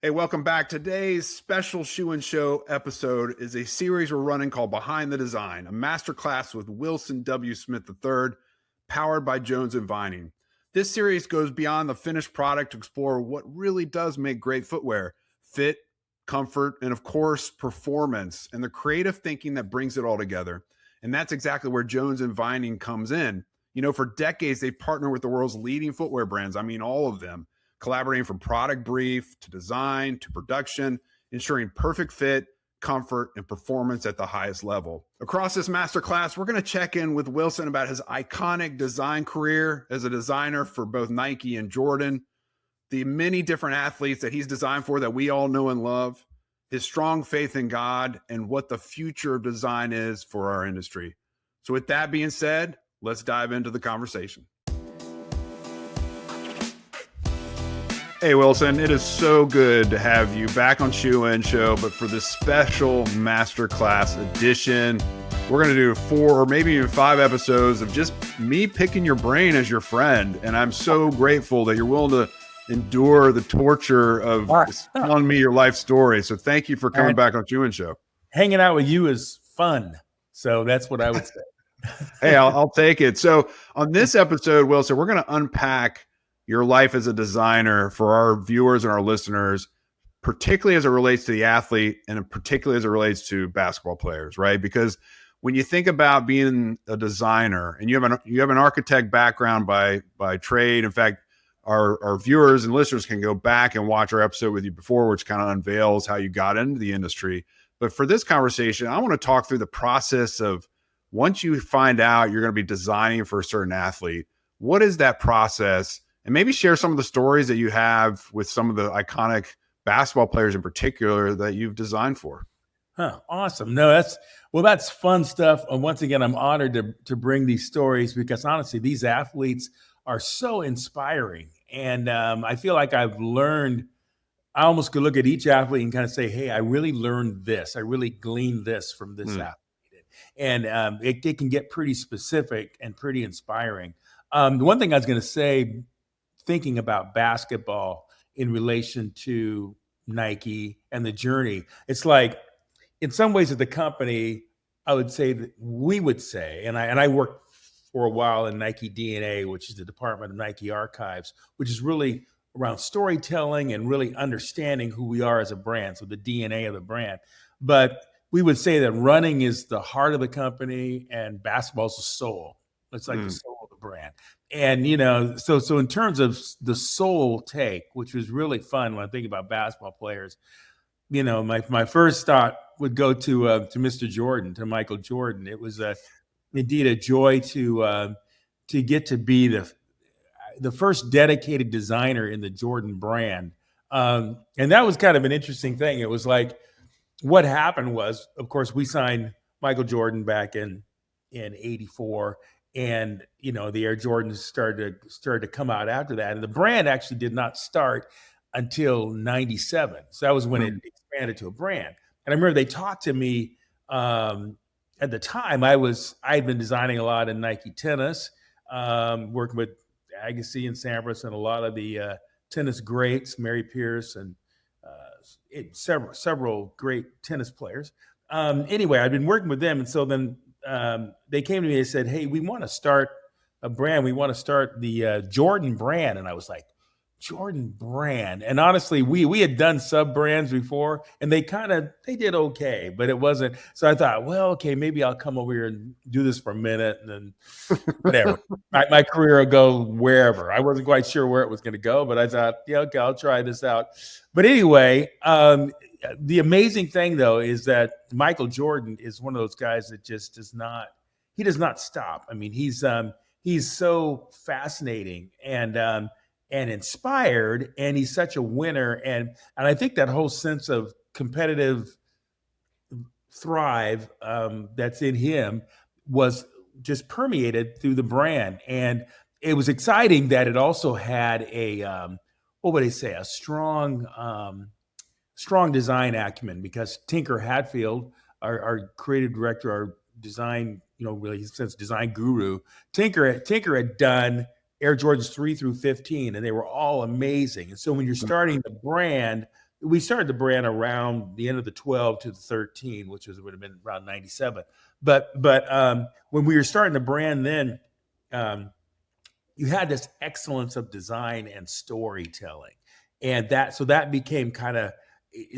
Hey, welcome back. Today's special Shoe and Show episode is a series we're running called Behind the Design, a masterclass with Wilson W. Smith III, powered by Jones and Vining. This series goes beyond the finished product to explore what really does make great footwear: fit, comfort, and of course, performance, and the creative thinking that brings it all together. And that's exactly where Jones and Vining comes in. You know, for decades, they've partnered with the world's leading footwear brands. I mean, all of them, collaborating from product brief to design to production, ensuring perfect fit, comfort, and performance at the highest level. Across this masterclass, we're going to check in with Wilson about his iconic design career as a designer for both Nike and Jordan, the many different athletes that he's designed for that we all know and love, his strong faith in God, and what the future of design is for our industry. So with that being said, let's dive into the conversation. Hey, Wilson, it is so good to have you back on Shoe and Show, but for this special masterclass edition, we're going to do 4 or maybe even 5 episodes of just me picking your brain as your friend. And I'm so grateful that you're willing to endure the torture of telling me your life story. So thank you for coming back on Shoe and Show. Hanging out with you is fun. So that's what I would say. Hey, I'll take it. So on this episode, Wilson, we're going to unpack your life as a designer for our viewers and our listeners, particularly as it relates to the athlete and particularly as it relates to basketball players, right? Because when you think about being a designer, and you have an architect background by trade. In fact, our viewers and listeners can go back and watch our episode with you before, which kind of unveils how you got into the industry. But for this conversation, I want to talk through the process of once you find out you're going to be designing for a certain athlete, what is that process? And maybe share some of the stories that you have with some of the iconic basketball players in particular that you've designed for. Awesome. No, that's fun stuff. And once again, I'm honored to bring these stories because honestly, these athletes are so inspiring. And I feel like I almost could look at each athlete and kind of say, hey, I really learned this. I really gleaned this from this athlete. And it can get pretty specific and pretty inspiring. The one thing I was going to say, thinking about basketball in relation to Nike and the journey, it's like in some ways at the company, I would say that we would say, and I worked for a while in Nike DNA, which is the Department of Nike Archives, which is really around storytelling and really understanding who we are as a brand, so the DNA of the brand. But we would say that running is the heart of the company and basketball is the soul. It's like the soul of the brand. And, so in terms of the soul take, which was really fun when I think about basketball players, my first thought would go to Mr. Jordan, to Michael Jordan. It was indeed a joy to get to be the first dedicated designer in the Jordan brand. And that was kind of an interesting thing. It was like, what happened was, of course, we signed Michael Jordan back in 84. And, the Air Jordans started to come out after that. And the brand actually did not start until 97. So that was when it expanded to a brand. And I remember they talked to me at the time. I had been designing a lot in Nike tennis, working with Agassi and Sampras and a lot of the tennis greats, Mary Pierce and several great tennis players. Anyway, I'd been working with them. And so then they came to me and said, hey, we want to start a brand. We want to start the Jordan brand. And I was like, Jordan brand. And honestly, we had done sub brands before and they did okay, but it wasn't. So I thought, well, okay, maybe I'll come over here and do this for a minute and then whatever. my career will go wherever. I wasn't quite sure where it was going to go, but I thought, yeah, okay, I'll try this out. But anyway, the amazing thing though, is that Michael Jordan is one of those guys that just does not stop. I mean, he's so fascinating and inspired, and he's such a winner. And I think that whole sense of competitive thrive that's in him was just permeated through the brand. And it was exciting that it also had a strong design acumen, because Tinker Hatfield, our creative director, our design, really since design guru, Tinker had done Air Jordans 3 through 15, and they were all amazing. And so when you're starting the brand, we started the brand around the end of the 12 to the 13, which would have been around 97. But when we were starting the brand, then you had this excellence of design and storytelling, and that became kind of,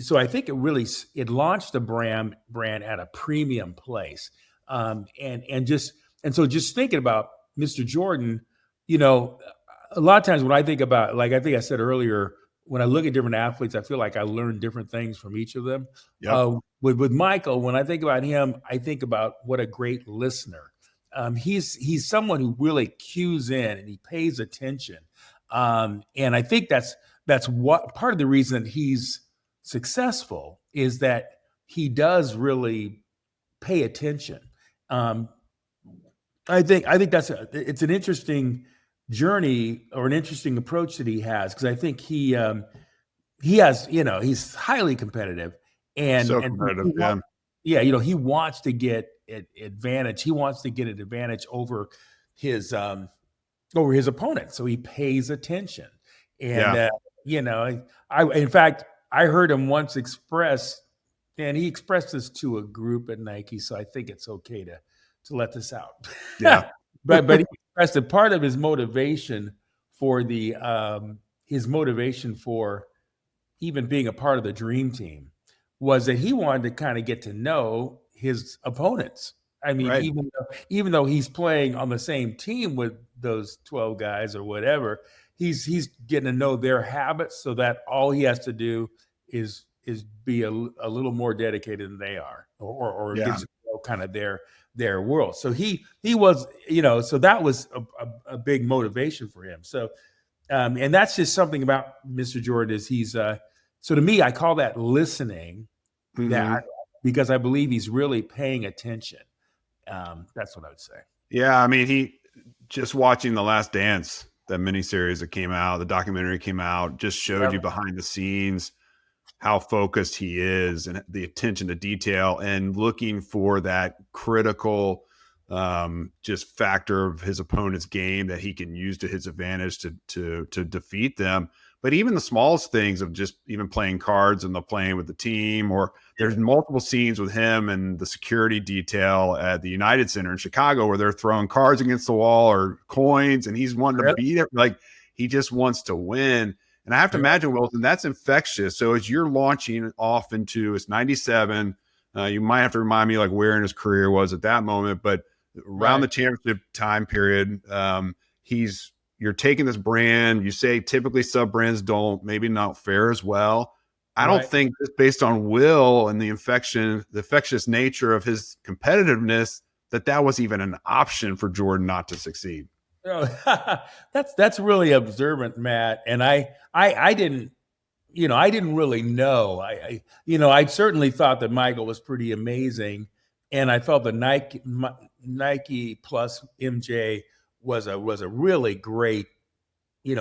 so I think it launched the brand at a premium place, and so just thinking about Mr. Jordan, you know, a lot of times when I think about, like I think I said earlier, when I look at different athletes, I feel like I learn different things from each of them. Yep. With Michael, when I think about him, I think about what a great listener. He's someone who really cues in and he pays attention, and I think that's what part of the reason he's successful is that he does really pay attention. Um, I think it's an interesting journey or an interesting approach that he has, because I think he has, he's highly competitive, and So competitive. Yeah. yeah, he wants to get advantage. He wants to get an advantage his over his opponent, so he pays attention. And Yeah. I in fact I heard him once express, and he expressed this to a group at Nike, so I think it's okay to let this out. Yeah. but he expressed that part of his motivation for even being a part of the dream team was that he wanted to kind of get to know his opponents. I mean, Right. even though he's playing on the same team with those 12 guys or whatever, he's getting to know their habits, so that all he has to do is be a little more dedicated than they are, or Yeah. gets to know kind of their world. So he was, so that was a big motivation for him. So and that's just something about Mr. Jordan is he's so to me, I call that listening, Mhm. because I believe he's really paying attention. That's what I would say. Yeah. I mean, he just watching The Last Dance, that miniseries that came out, the documentary came out, just showed Yep. you behind the scenes how focused he is and the attention to detail and looking for that critical just factor of his opponent's game that he can use to his advantage to defeat them. But even the smallest things of just even playing cards and the playing with the team, or there's multiple scenes with him and the security detail at the United Center in Chicago where they're throwing cards against the wall or coins, and he's wanting to Yep. beat it. Like, he just wants to win. And I have to Yep. imagine, Wilson, that's infectious. So as you're launching off into, it's 97, you might have to remind me like where in his career was at that moment, but around Right. the championship time period, you're taking this brand. You say typically sub brands maybe not fare as well. I don't Right. think just based on Will and the infectious nature of his competitiveness, that was even an option for Jordan not to succeed. Oh, that's really observant, Matt. And I didn't, I didn't really know. I certainly thought that Michael was pretty amazing, and I felt the Nike plus MJ was a really great,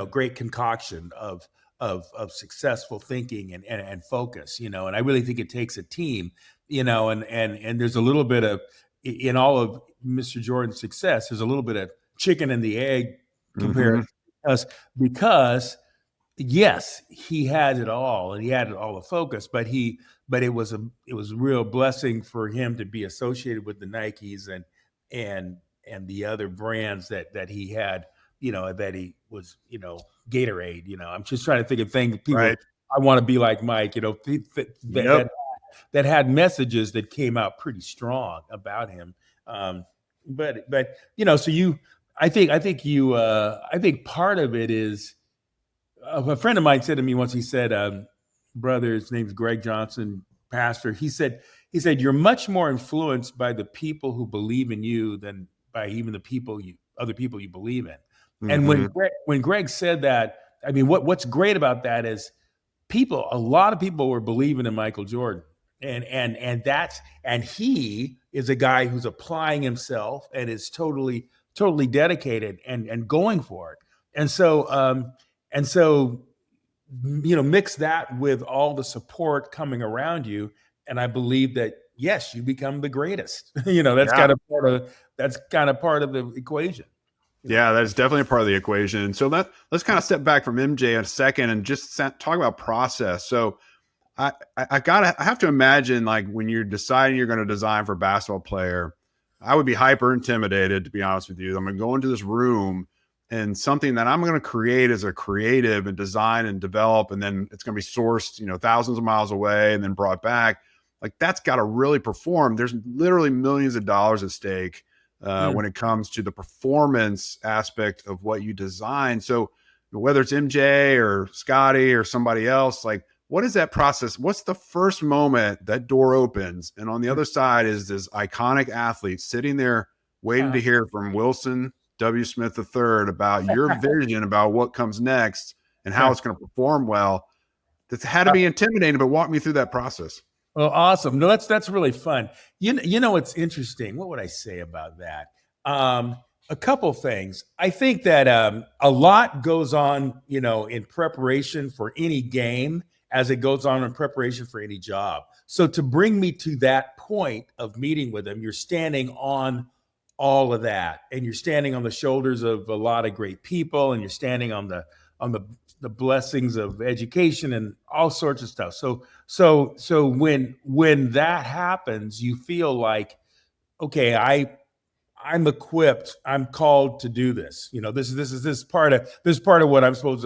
great concoction of successful thinking and focus, and I really think it takes a team, and there's a little bit of, in all of Mr. Jordan's success, there's a little bit of chicken and the egg Mm-hmm. compared to us, because yes, he had it all, and he had all the focus, but it was a real blessing for him to be associated with the Nikes and the other brands that he had, that he was, Gatorade. I'm just trying to think of things people. Right. I want to be like Mike. Yep. That had messages that came out pretty strong about him. But so I think part of it is, a friend of mine said to me once. He said, brother, his name's Greg Johnson, pastor. He said you're much more influenced by the people who believe in you than by even the other people you believe in. And Mm-hmm. when Greg said that, I mean, what's great about that is a lot of people were believing in Michael Jordan. And he is a guy who's applying himself and is totally dedicated and going for it. And so mix that with all the support coming around you, and I believe that yes, you become the greatest. That's Yeah. kind of part of the equation. Yeah, that is definitely a part of the equation. So let's kind of step back from MJ in a second and just talk about process. So I have to imagine, like, when you're deciding you're going to design for a basketball player, I would be hyper intimidated, to be honest with you. I'm going to go into this room, and something that I'm going to create as a creative and design and develop, and then it's going to be sourced, thousands of miles away and then brought back. Like, that's got to really perform. There's literally millions of dollars at stake when it comes to the performance aspect of what you design. So whether it's MJ or Scotty or somebody else, like, what is that process? What's the first moment that door opens, and on the other side is this iconic athlete sitting there waiting to hear from Wilson W. Smith III about your vision about what comes next and how it's going to perform well? That's had to be intimidating, but walk me through that process. Well, awesome. No, that's really fun. You know, it's interesting. What would I say about that? A couple things. I think that a lot goes on, in preparation for any game as it goes on in preparation for any job. So to bring me to that point of meeting with them, you're standing on all of that, and you're standing on the shoulders of a lot of great people, and you're standing on the blessings of education and all sorts of stuff. So when that happens, you feel like, okay, I'm equipped. I'm called to do this. This is part of what I'm supposed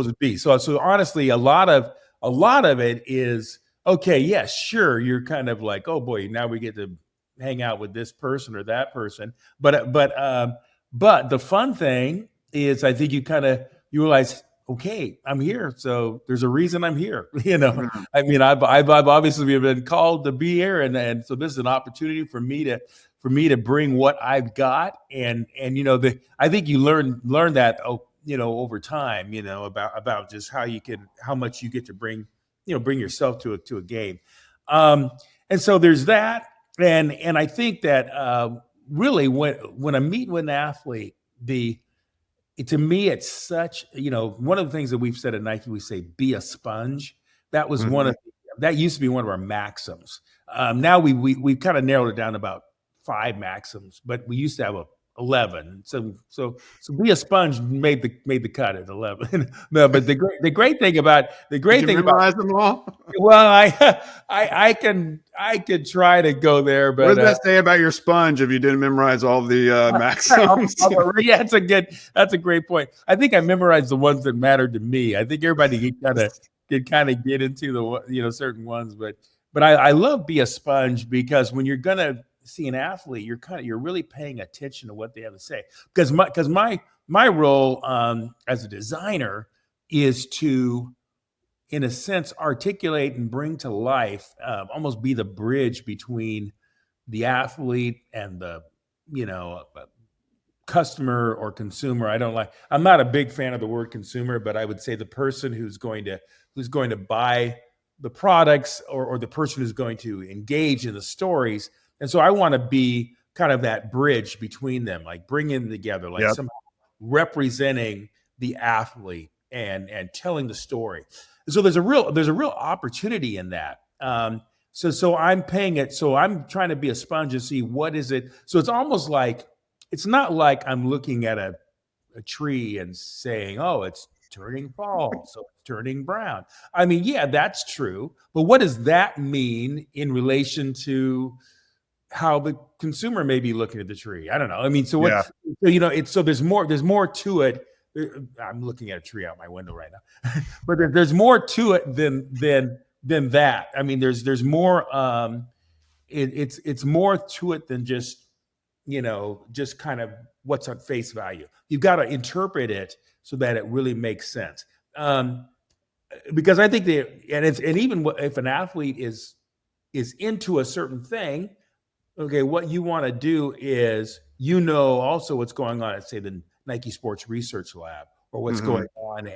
to be. So honestly, a lot of it is, okay, yes, sure. You're kind of like, oh boy, now we get to hang out with this person or that person. But the fun thing is, I think you realize, okay, I'm here, so there's a reason I'm here. I mean, I've obviously been called to be here, and so this is an opportunity for me to bring what I've got, and I think you learn that over time, about just how much you get to bring yourself to a game, and so there's that, and I think that really when I'm meeting with an athlete, to me, it's such, one of the things that we've said at Nike, we say, be a sponge. That was that used to be one of our maxims. Now we've kind of narrowed it down to about 5 maxims, but we used to have 11. So be a sponge made the cut at 11. No, but the great thing about Did you memorize them all? Well, I could try to go there, but what does that say about your sponge if you didn't memorize all the maxims? Yeah, that's a great point. I think I memorized the ones that mattered to me. I think everybody can kind of get into the certain ones, but I love be a sponge, because when you're gonna see an athlete, you're really paying attention to what they have to say, because my role as a designer is to, in a sense, articulate and bring to life, almost be the bridge between the athlete and the customer or consumer. I'm not a big fan of the word consumer, but I would say the person who's going to buy the products, or the person who's going to engage in the stories. And so I want to be kind of that bridge between them, like bringing them together, like somehow representing the athlete and telling the story. So there's a real opportunity in that. So I'm paying it. So I'm trying to be a sponge and see what is it. So it's almost like, it's not like I'm looking at a tree and saying, oh, it's turning fall, so it's turning brown. I mean, yeah, that's true. But what does that mean in relation to how the consumer may be looking at the tree? I don't know. I mean, so what, so there's more to it. I'm looking at a tree out my window right now, but there's more to it than that. I mean, there's more. It's more to it than just just kind of what's on face value. You've got to interpret it so that it really makes sense. Because I think and even if an athlete is into a certain thing, okay, what you want to do is also what's going on at, say, the Nike Sports Research Lab, or what's going on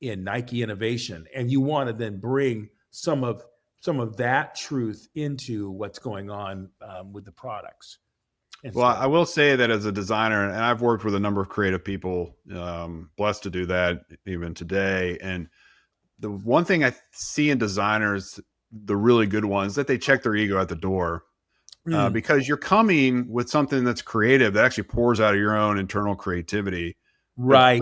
in Nike Innovation, and you want to then bring some of that truth into what's going on with the products. Well, I will say that as a designer, and I've worked with a number of creative people, blessed to do that even today. And the one thing I see in designers, the really good ones, that they check their ego at the door, because you're coming with something that's creative, that actually pours out of your own internal creativity. Right.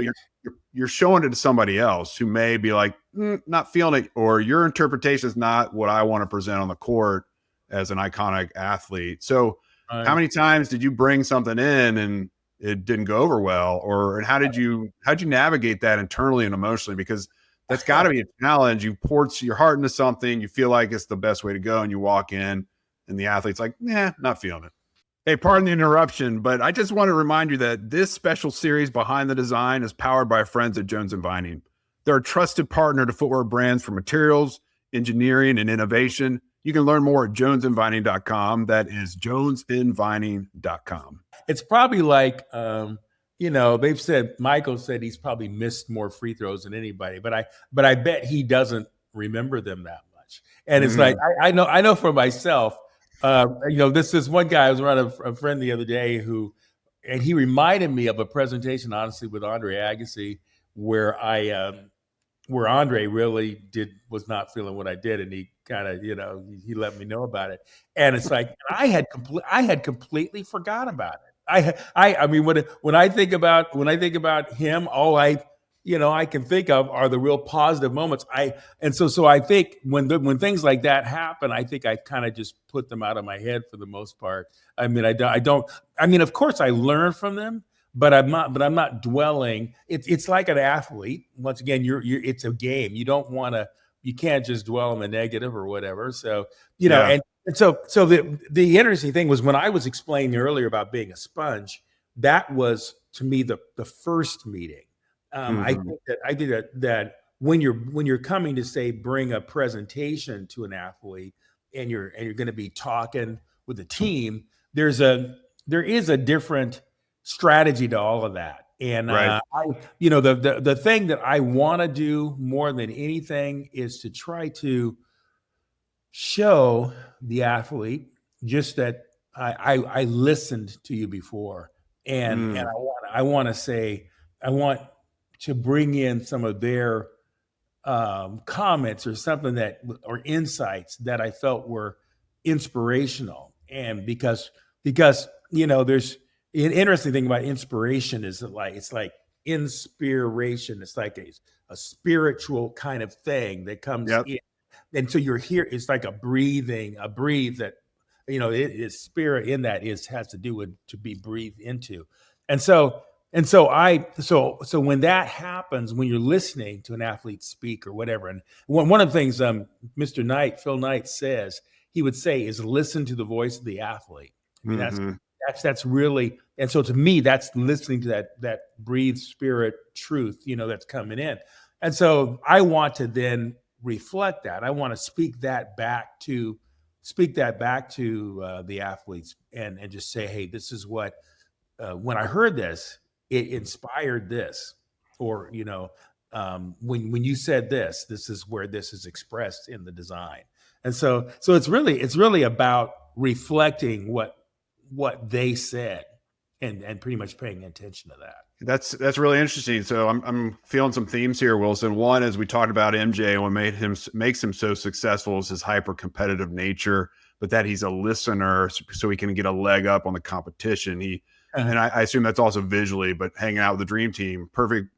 you're showing it to somebody else who may be like, not feeling it, or your interpretation is not what I want to present on the court as an iconic athlete. So how Right. many times did you bring something in and it didn't go over well? Or, and how'd you navigate that internally and emotionally? Because that's got to be a challenge. You poured your heart into something, you feel like it's the best way to go, and you walk in and the athlete's like, not feeling it. Hey, pardon the interruption, but I just want to remind you that this special series, Behind the Design, is powered by our friends at Jones & Vining. They're a trusted partner to footwear brands for materials, engineering, and innovation. You can learn more at jonesandvining.com. That is jonesandvining.com. It's probably like, they've said, Michael said he's probably missed more free throws than anybody, but I bet he doesn't remember them that much. And it's like, I know for myself, this is one guy. I was around a friend the other day and he reminded me of a presentation, honestly, with Andre Agassi, where where Andre really was not feeling what I did, and he kind of, he let me know about it. And it's like I had completely forgot about it. I mean, when I think about him, all I can think of are the real positive moments. So I think when things like that happen, I think I kind of just put them out of my head for the most part. I mean, I don't. I mean, of course, I learn from them, but I'm not dwelling. It's like an athlete. Once again, it's a game. You can't just dwell on the negative or whatever. So and so the interesting thing was when I was explaining earlier about being a sponge, that was to me the first meeting. I think that when you're coming to say bring a presentation to an athlete and you're going to be talking with the team, there is a different strategy to all of that. And Right. the thing that I want to do more than anything is to try to show the athlete just that I listened to you before, and I want to say I want to bring in some of their comments or something or insights that I felt were inspirational. And because there's an interesting thing about inspiration is that it's like inspiration. It's like a spiritual kind of thing that comes Yep. in. And so you're here, it's like a breathe that, it is spirit in that has to do with to be breathed into. And so when that happens, when you're listening to an athlete speak or whatever, and one of the things Phil Knight says, he would say is listen to the voice of the athlete. I mean, that's really, and so to me, that's listening to that breathed spirit truth, that's coming in. And so I want to then reflect that. I want to speak that back to the athletes and just say, hey, this is what, when I heard this, it inspired this, or when you said this is where this is expressed in the design. And so it's really about reflecting what they said and pretty much paying attention to that. That's really interesting. So I'm feeling some themes here, Wilson. One, as we talked about MJ, and what makes him so successful is his hyper competitive nature, but that he's a listener, so he can get a leg up on the competition. And I assume that's also visually, but hanging out with the dream team, perfect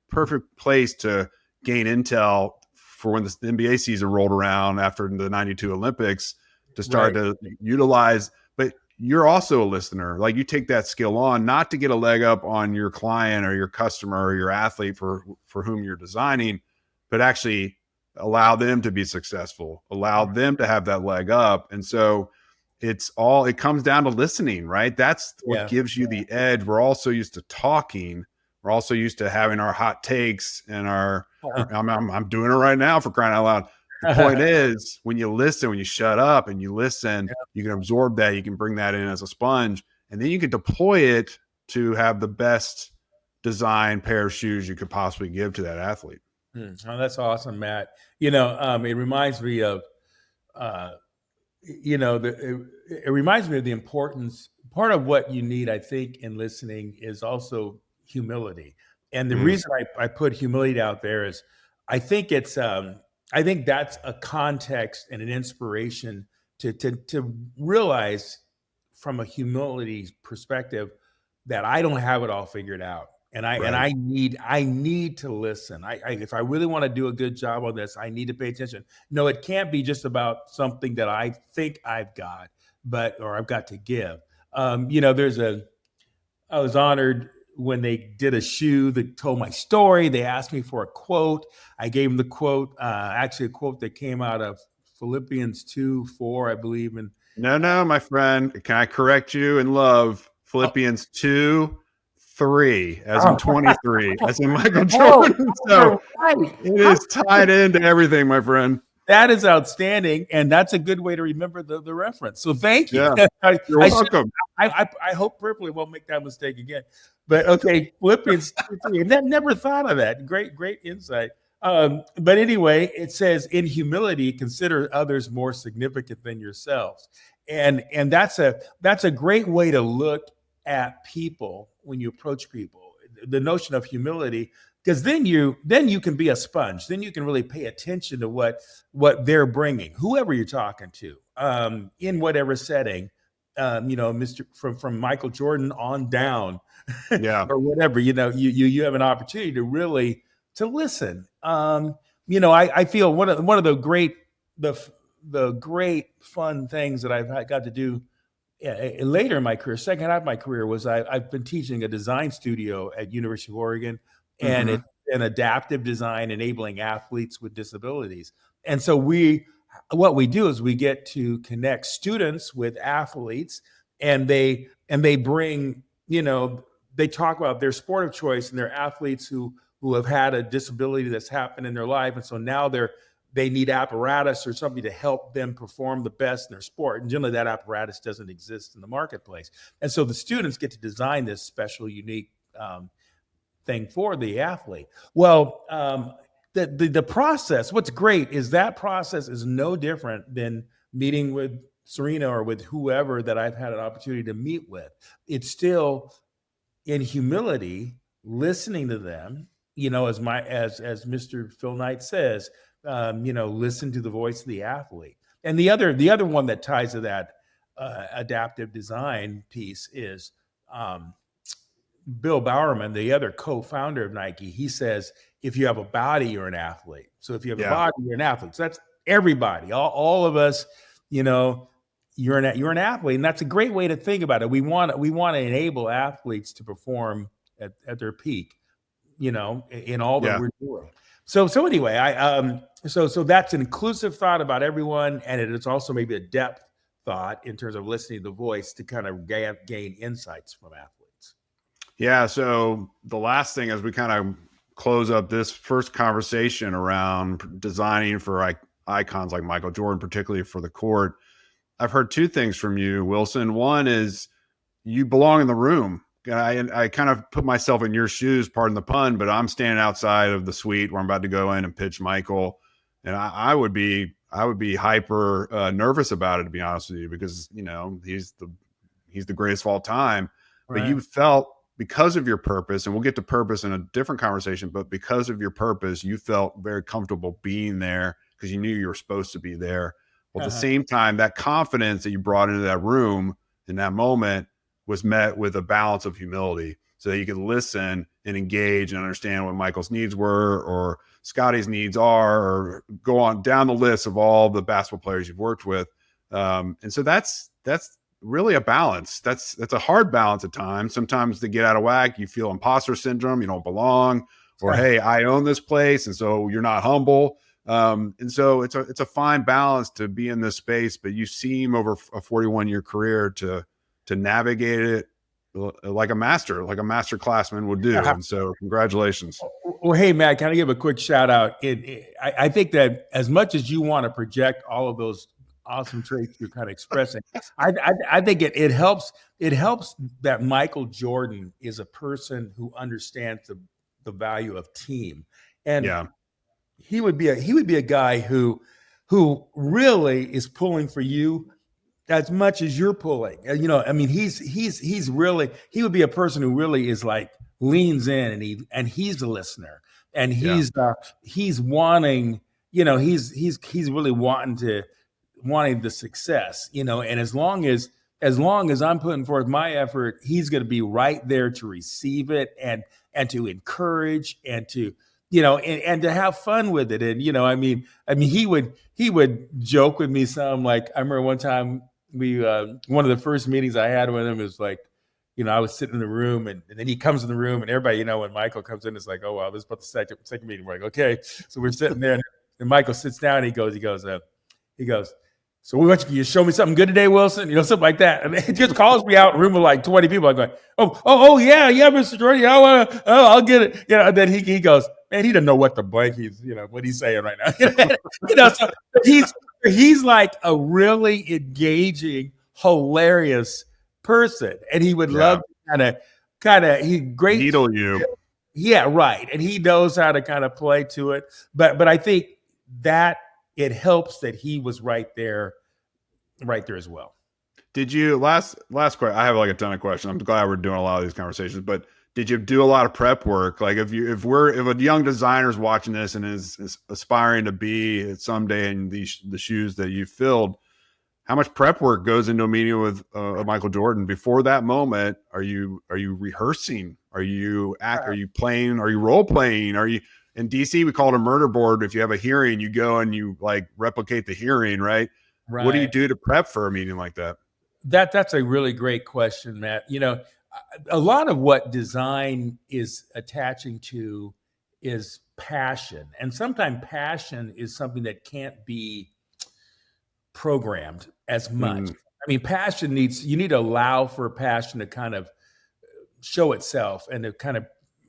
place to gain intel for when the NBA season rolled around after the 92 Olympics to start to utilize. But you're also a listener. Like, you take that skill on, not to get a leg up on your client or your customer or your athlete for whom you're designing, but actually allow them to be successful, allow them to have that leg up. And so it comes down to listening, right? That's what gives you the edge. We're also used to talking. We're also used to having our hot takes and I'm doing it right now, for crying out loud. The point is, when you listen, when you shut up and you listen, you can absorb that. You can bring that in as a sponge, and then you can deploy it to have the best design pair of shoes you could possibly give to that athlete. Oh, that's awesome, Matt. It reminds me of, it reminds me of the importance. Part of what you need, I think, in listening is also humility. And the reason I put humility out there is I think I think that's a context and an inspiration to realize from a humility perspective that I don't have it all figured out. And Right. I need to listen. If I really want to do a good job on this, I need to pay attention. No, it can't be just about something that I think I've got, or I've got to give. I was honored when they did a shoe that told my story. They asked me for a quote. I gave them the quote, actually a quote that came out of Philippians 2:4, I believe. And No, my friend. Can I correct you in love? Philippians 2:3, as in 23, as in Michael Jordan. So right. it is tied into everything, my friend. That is outstanding, and that's a good way to remember the reference. So thank you. Yeah, you're welcome. I hope Purpley won't make that mistake again. But okay, Philippians 2:3. Never thought of that. Great insight. But anyway, it says, "In humility, consider others more significant than yourselves," and that's a great way to look at people when you approach people. The notion of humility, because then you can be a sponge. Then you can really pay attention to what they're bringing, whoever you're talking to, in whatever setting. Mr. from Michael Jordan on down, Yeah. or whatever. You have an opportunity to really to listen. I feel one of the great fun things that I've got to do later in my career, second half of my career, was I've been teaching a design studio at University of Oregon, and it's an adaptive design enabling athletes with disabilities. And so what we do is we get to connect students with athletes, and they bring, they talk about their sport of choice and their athletes who have had a disability that's happened in their life. And so now they need apparatus or something to help them perform the best in their sport. And generally that apparatus doesn't exist in the marketplace. And so the students get to design this special, unique thing for the athlete. Well, the process, what's great is that process is no different than meeting with Serena or with whoever that I've had an opportunity to meet with. It's still in humility, listening to them, as Mr. Phil Knight says, listen to the voice of the athlete. And the other one that ties to that adaptive design piece is Bill Bowerman, the other co-founder of Nike. He says, if you have a body, you're an athlete. So if you have a body, you're an athlete. So that's everybody, all of us, you're an athlete. And that's a great way to think about it. We want to enable athletes to perform at their peak, in all that we're doing. So anyway, so that's an inclusive thought about everyone, and it is also maybe a depth thought in terms of listening to the voice to kind of gain insights from athletes. Yeah. So the last thing, as we kind of close up this first conversation around designing for icons like Michael Jordan, particularly for the court, I've heard two things from you, Wilson. One is you belong in the room. I kind of put myself in your shoes, pardon the pun, but I'm standing outside of the suite where I'm about to go in and pitch Michael. And I would be hyper nervous about it, to be honest with you, because, he's the greatest of all time. Right. But you felt, because of your purpose, and we'll get to purpose in a different conversation, but because of your purpose, you felt very comfortable being there because you knew you were supposed to be there. Well, at the same time, that confidence that you brought into that room in that moment was met with a balance of humility, so that you could listen and engage and understand what Michael's needs were, or Scotty's needs are, or go on down the list of all the basketball players you've worked with. And so that's really a balance. That's a hard balance at times. Sometimes they get out of whack. You feel imposter syndrome. You don't belong, or, hey, I own this place. And so you're not humble. And so it's a fine balance to be in this space, but you seem over a 41-year career to navigate it like a master classman would do. And so congratulations. Well, hey, Matt, can I give a quick shout out? I think that as much as you want to project all of those awesome traits you're kind of expressing, I think it helps that Michael Jordan is a person who understands the value of team. And he would be a guy who really is pulling for you as much as you're pulling. He's really, he would be a person who really is like leans in, and he's a listener, and he's wanting, he's really wanting the success, and as long as I'm putting forth my effort, he's going to be right there to receive it. And to encourage and to, and to have fun with it. And, he would joke with me some, like, I remember one time one of the first meetings I had with him was like, I was sitting in the room and then he comes in the room and everybody, when Michael comes in, it's like, oh, wow, this is about the second meeting. We're like, okay. So we're sitting there and Michael sits down and he goes, so we want you to show me something good today, Wilson, something like that. And it just calls me out in a room of like 20 people. I'm going, oh, yeah, Mr. Jordan, I'll get it. And then he goes, man, he doesn't know what the blank he's, what he's saying right now. So he's like a really engaging, hilarious person. And he would love to he great. Needle you. Yeah, right. And he knows how to kind of play to it. But I think that it helps that he was right there as well. Did you last question? I have like a ton of questions. I'm glad we're doing a lot of these conversations, but did you do a lot of prep work? Like if a young designer is watching this and is aspiring to be someday in the shoes that you filled, how much prep work goes into a meeting with Michael Jordan before that moment? Are you rehearsing? Are you playing? Are you role playing? Are you in DC? We call it a murder board. If you have a hearing, you go and you like replicate the hearing, right? Right. What do you do to prep for a meeting like that? That's a really great question, Matt. A lot of what design is attaching to is passion. And sometimes passion is something that can't be programmed as much. I mean, passion you need to allow for passion to kind of show itself and to kind of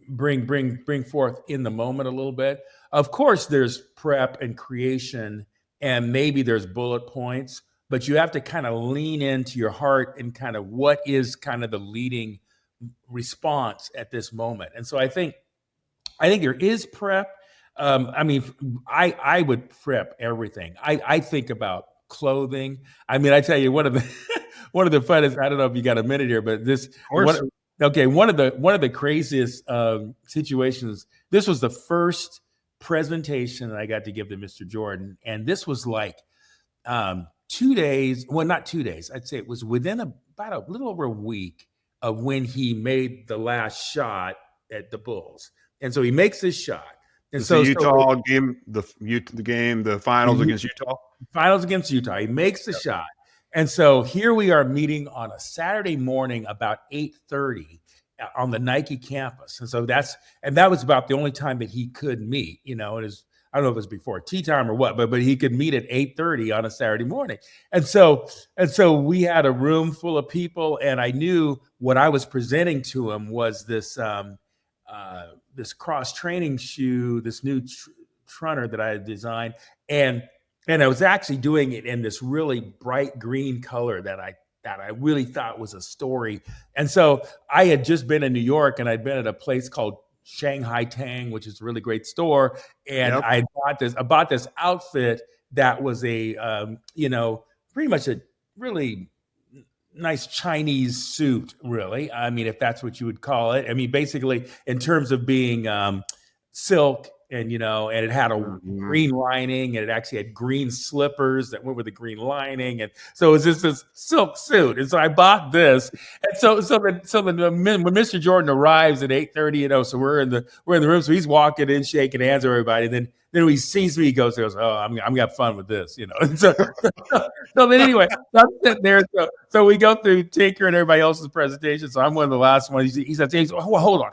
bring forth in the moment a little bit. Of course, there's prep and creation, and maybe there's bullet points, but you have to kind of lean into your heart and kind of what is kind of the leading response at this moment. And so I think there is prep. I would prep everything. I think about clothing. I mean, I tell you, one of the funnest, I don't know if you got a minute here, but one of the craziest situations. This was the first presentation that I got to give to Mr. Jordan, and this was like 2 days. Well, not 2 days. I'd say it was within about a little over a week of when he made the last shot at the Bulls, and so he makes this shot. And so Utah game, the finals against Utah. Finals against Utah. He makes the shot. And so here we are meeting on a Saturday morning about 8:30 on the Nike campus. And so that was about the only time that he could meet. I don't know if it was before tea time or what, but he could meet at 8:30 on a Saturday morning. And so we had a room full of people, and I knew what I was presenting to him was this this cross training shoe, this new trunner that I had designed, and I was actually doing it in this really bright green color that I really thought was a story. And so I had just been in New York, and I'd been at a place called Shanghai Tang, which is a really great store, and I bought this outfit that was a pretty much a really nice Chinese suit, really. I mean, if that's what you would call it. I mean, basically, in terms of being silk, and and it had a green lining, and it actually had green slippers that went with the green lining, and so it was just this silk suit. And so I bought this, and so when Mr. Jordan arrives at 8:30, so we're in the room, so he's walking in, shaking hands with everybody, and then when he sees me, he goes, "Oh, I'm gonna have fun with this," And so then anyway, so I'm sitting there. So we go through Tinker and everybody else's presentation. So I'm one of the last ones. He says, "Oh, hold on.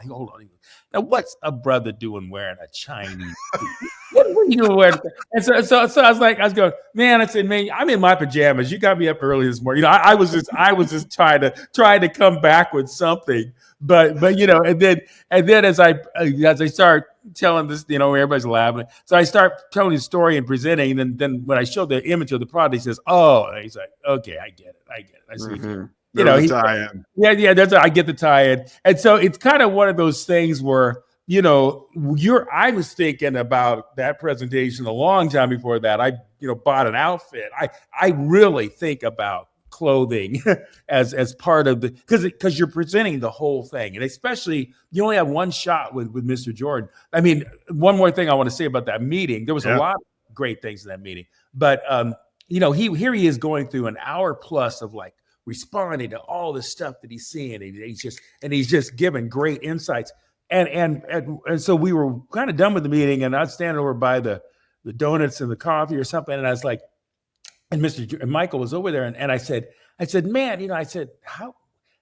Now, what's a brother doing wearing a Chinese suit? What are you doing wearing?" And so I was going, man. I said, man, I'm in my pajamas. You got me up early this morning. I was just trying to come back with something. But and then as I start telling this, everybody's laughing. So I start telling the story and presenting. And then when I show the image of the product, he says, "Oh," and he's like, "Okay, I get it. I see." Mm-hmm. Tie-in. Yeah, I get the tie-in. And so it's kind of one of those things where, I was thinking about that presentation a long time before that. I, bought an outfit. I really think about clothing as part of because you're presenting the whole thing. And especially, you only have one shot with Mr. Jordan. I mean, one more thing I want to say about that meeting. There was a lot of great things in that meeting. But, here he is going through an hour plus of like, responding to all the stuff that he's seeing, and he's just giving great insights. And so we were kind of done with the meeting, and I'd stand over by the donuts and the coffee or something, and I was like, and and Michael was over there, and I said, man, I said, how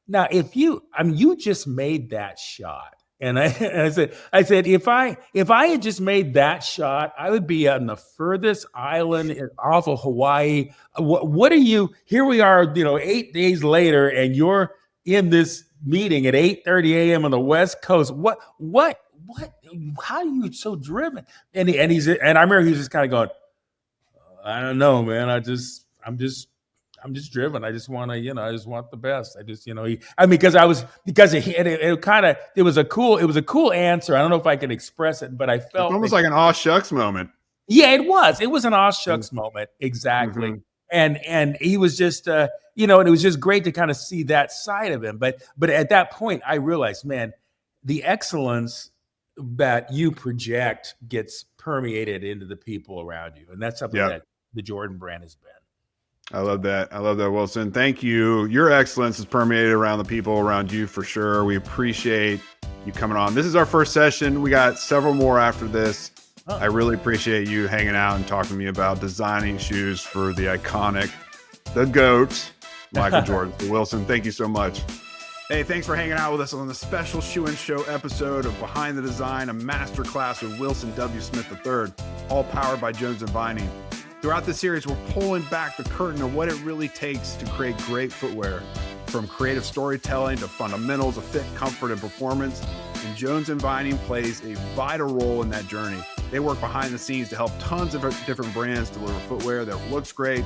now if you just made that shot. And I said, if I had just made that shot, I would be on the furthest island off of Hawaii. What are you? Here we are, 8 days later, and you're in this meeting at 8:30 a.m. on the West Coast. What? How are you so driven? And I remember he was just kind of going, I don't know, man. I'm just driven. I just want to, I just want the best. I just, it was a cool answer. I don't know if I can express it, but I felt it's almost like an aw shucks moment. Yeah, it was an aw shucks moment. Exactly. Mm-hmm. And he was just, and it was just great to kind of see that side of him. But at that point I realized, man, the excellence that you project gets permeated into the people around you. And that's something that the Jordan brand has been. I love that, Wilson. Thank you. Your excellence is permeated around the people around you for sure. We appreciate you coming on. This is our first session. We got several more after this. Oh. I really appreciate you hanging out and talking to me about designing shoes for the iconic, the GOAT, Michael Jordan. So Wilson, thank you so much. Hey, thanks for hanging out with us on the special Shoe and Show episode of Behind the Design, a masterclass with Wilson W. Smith III, all powered by Jones & Vining. Throughout the series, we're pulling back the curtain of what it really takes to create great footwear, from creative storytelling to fundamentals of fit, comfort, and performance. And Jones & Vining plays a vital role in that journey. They work behind the scenes to help tons of different brands deliver footwear that looks great,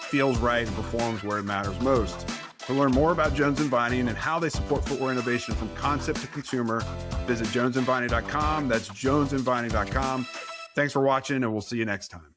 feels right, and performs where it matters most. To learn more about Jones & Vining and how they support footwear innovation from concept to consumer, visit jonesandvining.com. That's jonesandvining.com. Thanks for watching, and we'll see you next time.